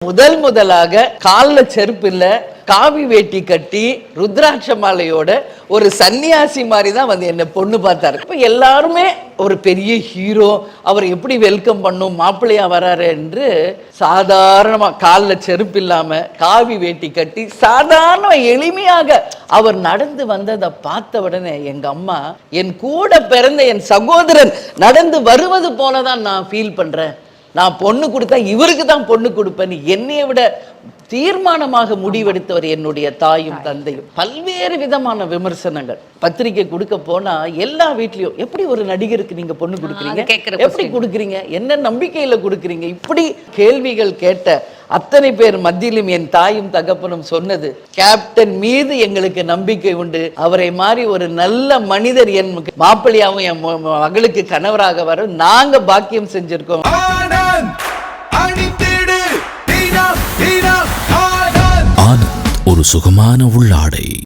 முதலாக கால்ல செருப்பு இல்ல, காவி வேட்டி கட்டி ருத்ராட்ச மாலையோட ஒரு சன்னியாசி மாதிரி தான் வந்து என்ன பொண்ணு பார்த்தாரு. இப்ப எல்லாருமே ஒரு பெரிய ஹீரோ, அவர் எப்படி வெல்கம் பண்ணும், மாப்பிள்ளையா வராரு என்று சாதாரணமா கால்ல செருப்பு இல்லாம காவி வேட்டி கட்டி சாதாரண எளிமையாக அவர் நடந்து வந்ததை பார்த்த உடனே எங்க அம்மா, என் கூட பிறந்த என் சகோதரன் நடந்து வருவது போலதான் நான் ஃபீல் பண்றேன், நான் பொண்ணு கொடுத்தா இவருக்கு தான் பொண்ணு கொடுப்பேன், என்னைய விட தீர்மானமாக முடிவெடுத்தவர் என்னுடைய தாயும் தந்தையும். பல்வேறு விதமான விமர்சனங்கள். பத்திரிகை கொடுக்க போனா எல்லா வீட்லயும், எப்படி ஒரு நடிகருக்கு நீங்க பொண்ணு கொடுக்குறீங்க, எப்படி கொடுக்குறீங்க, என்ன நம்பிக்கையில கொடுக்குறீங்க, இப்படி கேள்விகள் கேட்ட அத்தனை பேர் மத்தியிலும் என் தாயும் தகப்பனும் சொன்னது, கேப்டன் மீது எங்களுக்கு நம்பிக்கை உண்டு, அவரை மாதிரி ஒரு நல்ல மனிதர் என் மாப்பிள்ளையாவும் என் மகளுக்கு கணவராக வர நாங்க பாக்கியம் செஞ்சிருக்கோம். ஆனந்த், ஒரு சுகமான உள்ளாடை.